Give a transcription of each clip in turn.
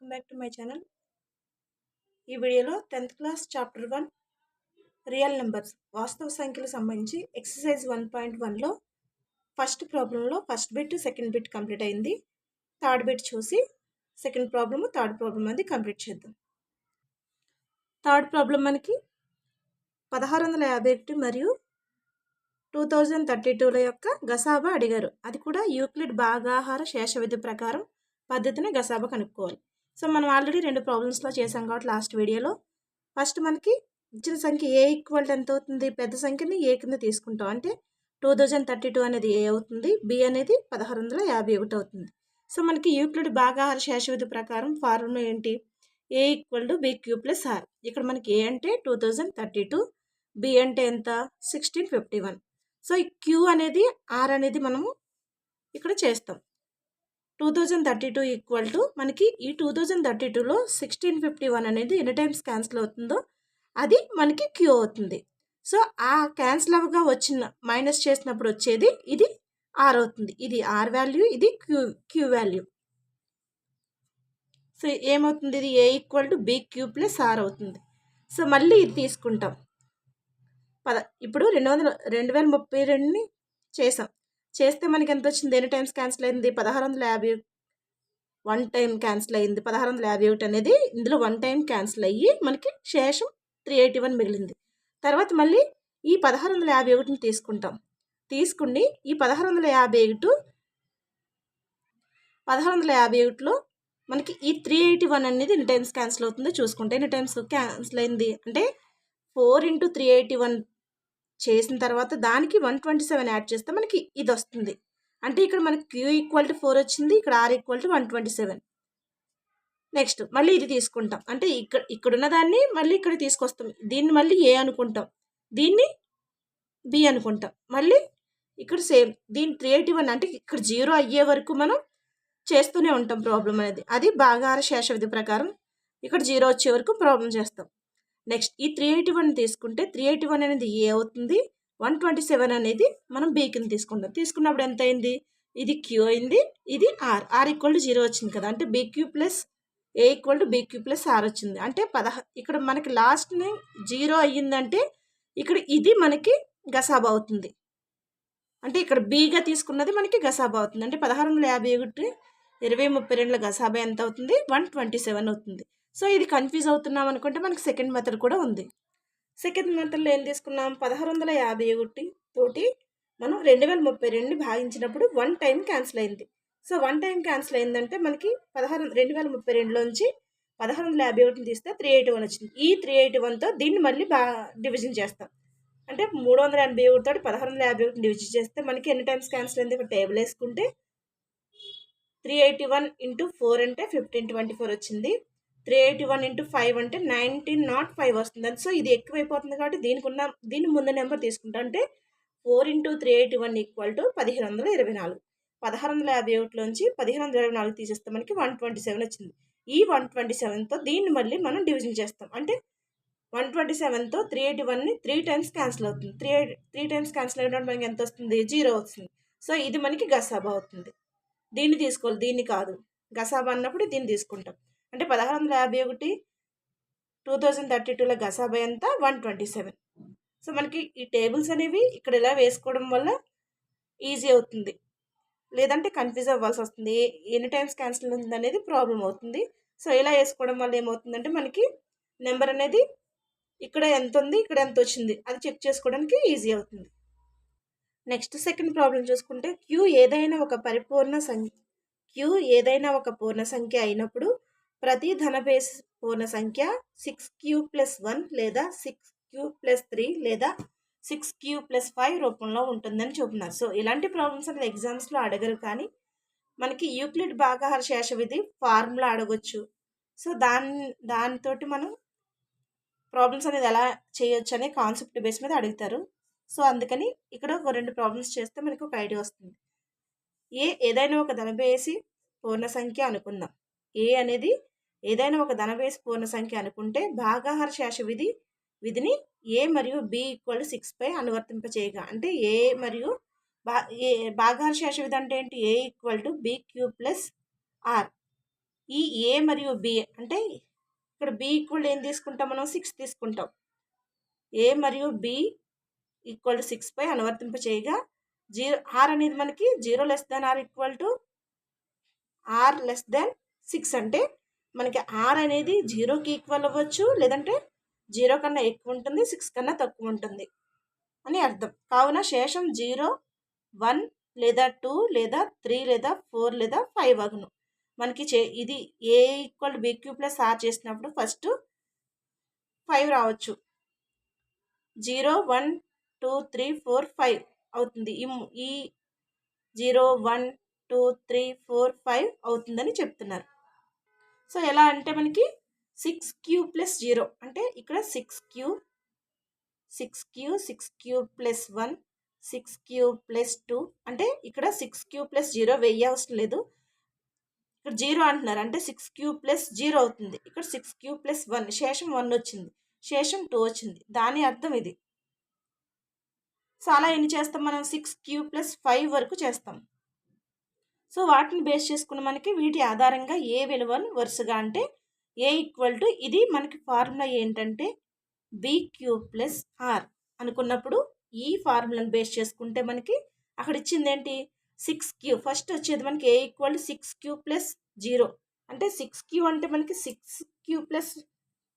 Welcome back to my channel. ఈ వీడియోలో 10th class chapter 1 real numbers వాస్తవ సంఖ్యలకు సంబంధించి ఎక్సర్సైజ్ 1.1లో ఫస్ట్ ప్రాబ్లంలో first bit second bit complete అయింది. థర్డ్ బిట్ చూసి సెకండ్ ప్రాబ్లమ్ థర్డ్ ప్రాబ్లం అనేది కంప్లీట్ చేద్దాం. థర్డ్ ప్రాబ్లం మనకి 1651 మరియు 2032ల యొక్క గసాబా అడిగారు. అది కూడా యూక్లిడ్ భాగాహార శేష విధి ప్రకారం పద్ధతిని గసాబా కనుక్కోవాలి. సో మనం ఆల్రెడీ 2 ప్రాబ్లమ్స్లో చేసాం కాబట్టి లాస్ట్ వీడియోలో ఫస్ట్ మనకి ఇచ్చిన సంఖ్య ఏ ఈక్వల్ ఎంత అవుతుంది, పెద్ద సంఖ్యని ఏ కింద తీసుకుంటాం. అంటే 2032 అనేది ఏ అవుతుంది, బి అనేది 1651 అవుతుంది. సో మనకి యూక్లిడ్ భాగాహార శేష విధి ప్రకారం ఫార్ములా ఏంటి, A equal to B Q plus R. ఇక్కడ మనకి ఏ అంటే 2032, బి అంటే ఎంత 1651. సో ఈ క్యూ అనేది ఆర్ అనేది మనము ఇక్కడ చేస్తాం. 2032 ఈక్వల్ టు మనకి ఈ 2032లో 1651 అనేది ఎన్ని టైమ్స్ క్యాన్సిల్ అవుతుందో అది మనకి క్యూ అవుతుంది. సో ఆ క్యాన్సిల్ అవ్వగా వచ్చిన మైనస్ చేసినప్పుడు వచ్చేది ఇది ఆర్ అవుతుంది. ఇది ఆర్ వాల్యూ, ఇది క్యూ వాల్యూ. సో ఏమవుతుంది, ఇది A equal to B Q plus R అవుతుంది. సో మళ్ళీ ఇది తీసుకుంటాం. ఇప్పుడు 2032ని చేసాం. చేస్తే మనకి ఎంత వచ్చింది, ఎన్ని టైమ్స్ క్యాన్సిల్ అయింది, 1650 1 టైం క్యాన్సిల్ అయింది. 1651 అనేది ఇందులో 1 టైం క్యాన్సిల్ అయ్యి మనకి శేషం 381 మిగిలింది. తర్వాత మళ్ళీ ఈ 1651ని తీసుకుంటాం. తీసుకుని ఈ 1651లో మనకి ఈ 381 అనేది ఎన్ని టైమ్స్ క్యాన్సిల్ అవుతుందో చూసుకుంటే, ఎన్ని టైమ్స్ క్యాన్సిల్ అయింది అంటే 4 × 381 చేసిన తర్వాత దానికి 127 యాడ్ చేస్తే మనకి ఇది వస్తుంది. అంటే ఇక్కడ మనకి క్యూ ఈక్వల్ టు 4 వచ్చింది, ఇక్కడ ఆర్ ఈక్వల్ టు 127. నెక్స్ట్ మళ్ళీ ఇది తీసుకుంటాం. అంటే ఇక్కడున్న దాన్ని మళ్ళీ ఇక్కడ తీసుకొస్తాం. దీన్ని మళ్ళీ ఏ అనుకుంటాం, దీన్ని బి అనుకుంటాం. మళ్ళీ ఇక్కడ సేమ్ దీన్ని 381 అంటే ఇక్కడ 0 అయ్యే వరకు మనం చేస్తూనే ఉంటాం ప్రాబ్లం అనేది. అది భాగాహార శేష విధి ప్రకారం ఇక్కడ 0 వచ్చే వరకు ప్రాబ్లం చేస్తాం. నెక్స్ట్ ఈ 381 తీసుకుంటే 381 అనేది ఏ అవుతుంది, 127 అనేది మనం బి కింద తీసుకుంటాం. తీసుకున్నప్పుడు ఎంత అయింది, ఇది క్యూ అయింది, ఇది ఆర్ ఈక్వల్ టు 0 వచ్చింది కదా. అంటే BQ plus A equal to BQ plus R వచ్చింది. అంటే ఇక్కడ మనకి లాస్ట్ని 0 అయ్యిందంటే ఇక్కడ ఇది మనకి గసాబా అవుతుంది. అంటే ఇక్కడ బీగా తీసుకున్నది మనకి గసాబా అవుతుంది. అంటే 1651 2032ల గసాబా ఎంత అవుతుంది, 127 అవుతుంది. సో ఇది కన్ఫ్యూజ్ అవుతున్నాం అనుకుంటే మనకి సెకండ్ మెథడ్ కూడా ఉంది. సెకండ్ మెథడ్లో ఏం తీసుకున్నాం, 1651 తోటి మనం 2032ని భాగించినప్పుడు 1 టైం క్యాన్సిల్ అయింది. సో 1 టైం క్యాన్సిల్ అయిందంటే మనకి 2032లోంచి 1651 తీస్తే 381 వచ్చింది. ఈ 381తో దీన్ని మళ్ళీ డివిజన్ చేస్తాం. అంటే 381 తోటి 1651 డివిజన్ చేస్తే మనకి ఎన్ని టైమ్స్ క్యాన్సిల్ అయింది, ఇక్కడ టేబుల్ వేసుకుంటే 381 × 4 అంటే 1524 వచ్చింది. 381 × 5 అంటే 1905 వస్తుంది. సో ఇది ఎక్కువైపోతుంది కాబట్టి దీని ముందు నెంబర్ తీసుకుంటాం. అంటే 4 × 381 ఈక్వల్ టు 1524. 1651లోంచి 1524 తీసేస్తే మనకి 127 వచ్చింది. ఈ 127తో దీన్ని మళ్ళీ మనం డివిజన్ చేస్తాం. అంటే 127తో 381ని 3 టైమ్స్ క్యాన్సిల్ అవుతుంది. 3 టైమ్స్ క్యాన్సిల్ అయినప్పుడు మనకి ఎంత వస్తుంది, 0 వస్తుంది. సో ఇది మనకి గసాబా అవుతుంది. దీన్ని తీసుకోవాలి, దీన్ని కాదు. గసాబా అన్నప్పుడు దీన్ని తీసుకుంటాం. అంటే 1651 2032ల గసాబా ఎంత 127. సో మనకి ఈ టేబుల్స్ అనేవి ఇక్కడ ఇలా వేసుకోవడం వల్ల ఈజీ అవుతుంది, లేదంటే కన్ఫ్యూజ్ అవ్వాల్సి వస్తుంది. ఎన్ని టైమ్స్ క్యాన్సిల్ ఉంది అనేది ప్రాబ్లం అవుతుంది. సో ఇలా వేసుకోవడం వల్ల ఏమవుతుందంటే మనకి నెంబర్ అనేది ఇక్కడ ఎంత ఉంది, ఇక్కడ ఎంత వచ్చింది అది చెక్ చేసుకోవడానికి ఈజీ అవుతుంది. నెక్స్ట్ సెకండ్ ప్రాబ్లం చూసుకుంటే క్యూ ఏదైనా ఒక పూర్ణ సంఖ్య అయినప్పుడు ప్రతి ధనబేస్ పూర్ణ సంఖ్య 6q+1 లేదా 6q+3 లేదా 6q+5 రూపంలో ఉంటుందని చూపుతున్నారు. సో ఇలాంటి ప్రాబ్లమ్స్ అనేది ఎగ్జామ్స్లో అడగరు, కానీ మనకి యూక్లిడ్ భాగాహార శేష విధి ఫార్ములా అడగొచ్చు. సో దానితో మనం ప్రాబ్లమ్స్ అనేది ఎలా చేయొచ్చు అనే కాన్సెప్ట్ బేస్ మీద అడుగుతారు. సో అందుకని ఇక్కడ ఒక 2 ప్రాబ్లమ్స్ చేస్తే మనకు ఒక ఐడియా వస్తుంది. ఏదైనా ఒక ధనబేసి పూర్ణ సంఖ్య అనుకుందాం. ఏ అనేది ఏదైనా ఒక ధనబేసి పూర్ణ సంఖ్య అనుకుంటే భాగాహార శేష విధిని ఏ మరియు బి ఈక్వల్ 6పై అనువర్తింపచేయగా, అంటే ఏ మరియు భాగాహార శేష విధి అంటే ఏంటి, A equal to B Q plus R. ఈ ఏ మరియు బి అంటే ఇక్కడ బి ఈక్వల్ ఏం తీసుకుంటాం, మనం 6 తీసుకుంటాం. ఏ మరియు బి ఈక్వల్ టు 6 పై అనువర్తింప చేయగా ఆర్ అనేది మనకి 0 less than or equal to R less than 6 అంటే మనకి ఆర్ అనేది 0కి ఈక్వల్ అవ్వచ్చు, లేదంటే 0 కన్నా ఎక్కువ ఉంటుంది, 6 కన్నా తక్కువ ఉంటుంది అని అర్థం. కావున శేషం 0, 1 లేదా 2 లేదా 3 లేదా 4 లేదా 5 అగును. మనకి ఇది A equal B Q plus R చేసినప్పుడు ఫస్ట్ 5 రావచ్చు. 0, 1, 2, 3, 4, 5 అవుతుంది. ఈ 0, 1, 2, 3, 4, 5 అవుతుందని చెప్తున్నారు. సో ఎలా అంటే మనకి 6q ప్లస్ 0 అంటే ఇక్కడ 6q ప్లస్ 1, 6q ప్లస్ 2 అంటే ఇక్కడ 6q ప్లస్ 0 వెయ్యి అవసరం లేదు, ఇక్కడ 0 అంటున్నారు అంటే 6q ప్లస్ 0 అవుతుంది. ఇక్కడ 6q ప్లస్ 1 శేషం 1 వచ్చింది, శేషం 2 వచ్చింది, దాని అర్థం ఇది. సో అలా ఎన్ని చేస్తాం మనం, 6q ప్లస్ 5 వరకు చేస్తాం. సో వాటిని బేస్ చేసుకుని మనకి వీటి ఆధారంగా ఏ విలువను వరుసగా అంటే ఏ ఈక్వల్ టు ఇది మనకి ఫార్ములా ఏంటంటే BQ ప్లస్ ఆర్ అనుకున్నప్పుడు ఈ ఫార్ములాను బేస్ చేసుకుంటే మనకి అక్కడ ఇచ్చింది ఏంటి 6q. ఫస్ట్ వచ్చేది మనకి ఏ ఈక్వల్ టు 6q ప్లస్ 0 అంటే 6q అంటే మనకి 6q ప్లస్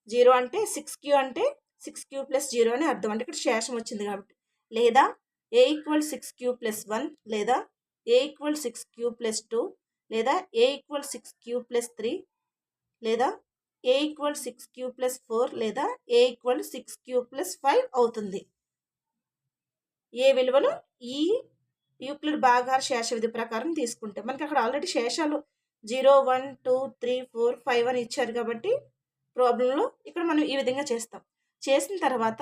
0 అంటే 6q అంటే 6q ప్లస్ 0 అని అర్థం, అంటే ఇక్కడ శేషం వచ్చింది కాబట్టి. లేదా ఏ ఈక్వల్ 6q ప్లస్ 1 లేదా ఏ ఈక్వల్ 6q ప్లస్ 2 లేదా ఏ ఈక్వల్ 6q ప్లస్ 3 లేదా ఏ ఈక్వల్ 6q ప్లస్ 4 లేదా ఏ ఈక్వల్ 6q ప్లస్ 5 అవుతుంది. ఏ విలువను ఈ యూక్లిడ్ భాగాహార శేష విధి ప్రకారం తీసుకుంటే మనకి అక్కడ ఆల్రెడీ శేషాలు 0, 1, 2, 3, 4, 5 అని ఇచ్చారు కాబట్టి ప్రాబ్లంలో ఇక్కడ మనం ఈ విధంగా చేస్తాం. చేసిన తర్వాత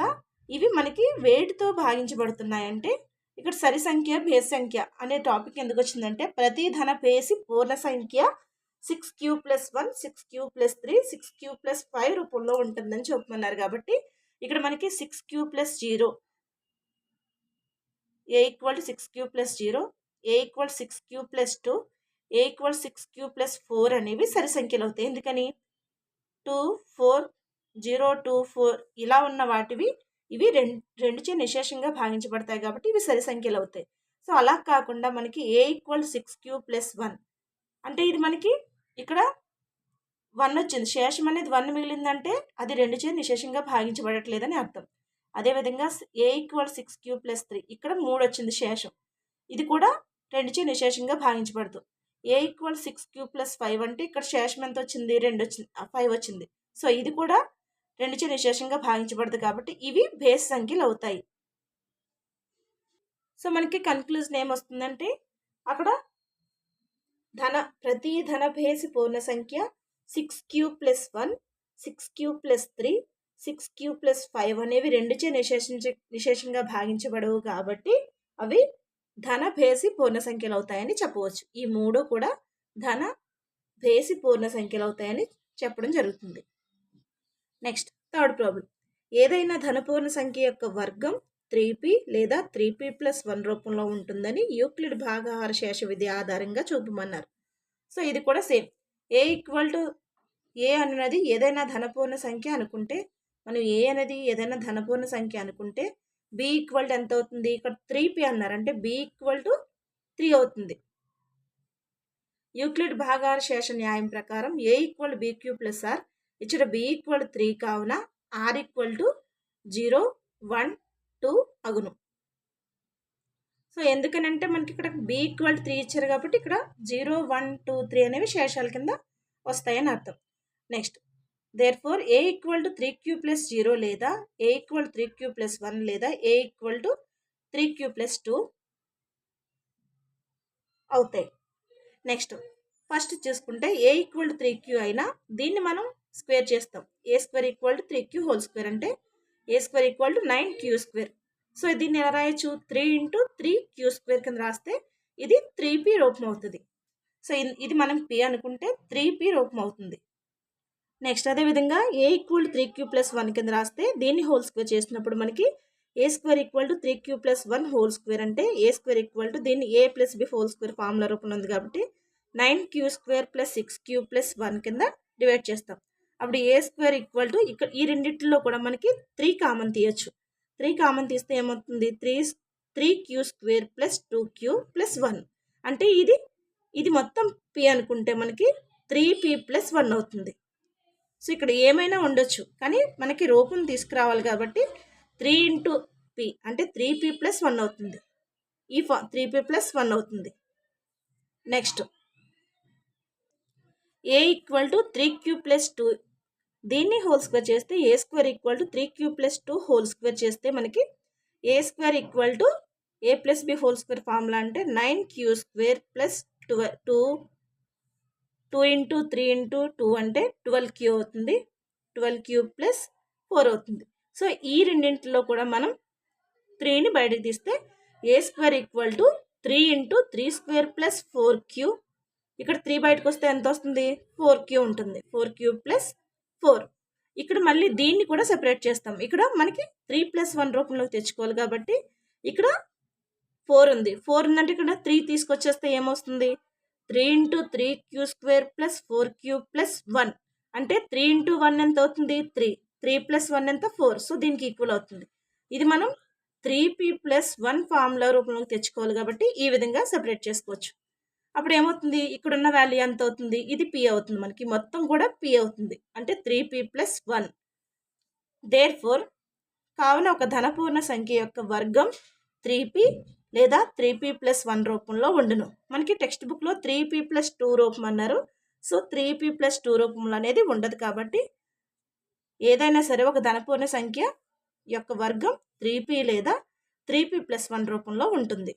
ఇవి మనకి వేటితో భాగించబడుతున్నాయంటే ఇక్కడ సరి సంఖ్య బేసి సంఖ్య అనే టాపిక్ ఎందుకు వచ్చిందంటే ప్రతి ధన బేసి పూర్ణ సంఖ్య 6q plus 1, 6q plus 3, 6q plus 5 రూపంలో ఉంటుందని చెప్పమన్నారు కాబట్టి ఇక్కడ మనకి 6q plus 0 A equal to 6q plus 0, A equal 6q plus 2, A equal 6q plus 4 అనేవి సరి సంఖ్యలు అవుతాయి. ఎందుకని 2, 4, 0, 2, 4 ఇలా ఉన్న వాటివి ఇవి రెండుచే నిశేషంగా భాగించబడతాయి కాబట్టి ఇవి సరి సంఖ్యలు అవుతాయి. సో అలా కాకుండా మనకి ఏ ఈక్వల్ 6q ప్లస్ 1 అంటే ఇది మనకి ఇక్కడ 1 వచ్చింది, శేషం అనేది 1 మిగిలిందంటే అది రెండుచే నిశేషంగా భాగించబడట్లేదని అర్థం. అదేవిధంగా ఏ ఈక్వల్ 6q ప్లస్ 3 ఇక్కడ 3 వచ్చింది శేషం, ఇది కూడా రెండుచే నిశేషంగా భాగించబడదు. ఏ ఈక్వల్ 6q ప్లస్ 5 అంటే ఇక్కడ శేషం ఎంత వచ్చింది, 2 వచ్చింది, 5 వచ్చింది. సో ఇది కూడా రెండుచే నిశేషంగా భాగించబడదు కాబట్టి ఇవి బేస్ సంఖ్యలు అవుతాయి. సో మనకి కన్క్లూజన్ ఏమొస్తుందంటే అక్కడ ప్రతి ధన బేసి పూర్ణ సంఖ్య 6q plus 1, 6q plus 3, 6q plus 5 అనేవి రెండుచే నిశేషంగా భాగించబడవు కాబట్టి అవి ధన బేసి పూర్ణ సంఖ్యలు అవుతాయని చెప్పవచ్చు. ఈ మూడు కూడా ధన బేసి పూర్ణ సంఖ్యలు అవుతాయని చెప్పడం జరుగుతుంది. నెక్స్ట్ థర్డ్ ప్రాబ్లం, ఏదైనా ధనపూర్ణ సంఖ్య యొక్క వర్గం 3p లేదా 3p ప్లస్ 1 రూపంలో ఉంటుందని యూక్లిడ్ భాగాహార శేష విధి ఆధారంగా చూపమన్నారు. సో ఇది కూడా సేమ్, ఏ ఈక్వల్ టు ఏ అనేది ఏదైనా ధనపూర్ణ సంఖ్య అనుకుంటే మనం ఏ అనేది ఏదైనా ధనపూర్ణ సంఖ్య అనుకుంటే బి ఈక్వల్ టు ఎంత అవుతుంది, ఇక్కడ 3p అన్నారు అంటే బి ఈక్వల్ టు 3 అవుతుంది. యూక్లిడ్ భాగాహార శేష న్యాయం ప్రకారం ఏ ఈక్వల్ BQ ప్లస్ ఆర్ ఇక్కడ బి ఈక్వల్ 3 కావున ఆర్ ఈక్వల్ టు 0, 1, 2 అగును. సో ఎందుకనంటే మనకి ఇక్కడ బి ఈక్వల్ 3 ఇచ్చారు కాబట్టి ఇక్కడ 0, 1, 2, 3 అనేవి శేషాల కింద వస్తాయని అర్థం. Next therefore A equal to 3q plus 0 లేదా ఏ ఈక్వల్ 3q ప్లస్ 1 లేదా ఏ ఈక్వల్ టు 3q ప్లస్ 2 అవుతాయి. నెక్స్ట్ ఫస్ట్ చూసుకుంటే ఏ ఈక్వల్ టు 3q అయినా దీన్ని మనం స్క్వేర్ చేస్తాం. A square equal to 3q whole square అంటే A square equal to 9q square. So దీన్ని ఎలా రాయొచ్చు, 3 × 3q స్క్వేర్ కింద రాస్తే ఇది 3p రూపం అవుతుంది. సో ఇది మనం p అనుకుంటే 3p రూపం అవుతుంది. నెక్స్ట్ అదేవిధంగా ఏ ఈక్వల్ 3q ప్లస్ 1 కింద రాస్తే దీన్ని హోల్ స్క్వేర్ చేసినప్పుడు మనకి A square equal to 3q plus 1 whole square అంటే ఏ స్క్వేర్ ఈక్వల్ టు దీన్ని a plus b whole square formula రూపంలో ఉంది కాబట్టి 9q² + 6q + 1 కింద డివైడ్ చేస్తాం. అప్పుడు a² = ఇక్కడ ఈ రెండిట్లో కూడా మనకి 3 కామన్ తీయచ్చు. 3 కామన్ తీస్తే ఏమవుతుంది, 3q² + 2q + 1 అంటే ఇది మొత్తం p అనుకుంటే మనకి 3p + 1 అవుతుంది. సో ఇక్కడ ఏమైనా ఉండొచ్చు, కానీ మనకి రూపం తీసుకురావాలి కాబట్టి 3 × p అంటే 3p + 1 అవుతుంది. ఈ 3p + 1 అవుతుంది. నెక్స్ట్ a = 3q + 2 దీన్ని హోల్ స్క్వేర్ చేస్తే a² = 3q + 2 హోల్ స్క్వేర్ చేస్తే మనకి a² = a + b whole square formula అంటే 9q² + 2 × 3 × 2 అంటే 12q అవుతుంది. 12q + 4 అవుతుంది. సో ఈ రెండింటిలో కూడా మనం 3ని బయటకు తీస్తే a² = 3 × 3² + 4q. ఇక్కడ 3 బయటకు వస్తే ఎంత వస్తుంది, 4q ఉంటుంది. 4q + 4. ఇక్కడ మళ్ళీ దీన్ని కూడా సెపరేట్ చేస్తాం. ఇక్కడ మనకి 3 + 1 రూపంలోకి తెచ్చుకోవాలి కాబట్టి ఇక్కడ 4 ఉంది. 4 ఉందంటే ఇక్కడ 3 తీసుకొచ్చేస్తే ఏమొస్తుంది, 3 × 3q² + 4q + 1 అంటే 3 × 1 ఎంత అవుతుంది, 3. 3 + 1 ఎంత, 4. సో దీనికి ఈక్వల్ అవుతుంది. ఇది మనం 3p + 1 ఫార్ములా రూపంలోకి తెచ్చుకోవాలి కాబట్టి ఈ విధంగా సెపరేట్ చేసుకోవచ్చు. అప్పుడు ఏమవుతుంది, ఇక్కడున్న వాల్యూ ఎంత అవుతుంది, ఇది p అవుతుంది. మనకి మొత్తం కూడా p అవుతుంది. అంటే 3p + 1. దేర్ఫోర్ కావున ఒక ధనపూర్ణ సంఖ్య యొక్క వర్గం 3p లేదా 3p + 1 రూపంలో ఉండును. మనకి టెక్స్ట్ బుక్లో 3p + 2 రూపం అన్నారు. సో 3p + 2 రూపంలో అనేది ఉండదు కాబట్టి ఏదైనా సరే ఒక ధనపూర్ణ సంఖ్య యొక్క వర్గం 3p లేదా 3p + 1 రూపంలో ఉంటుంది.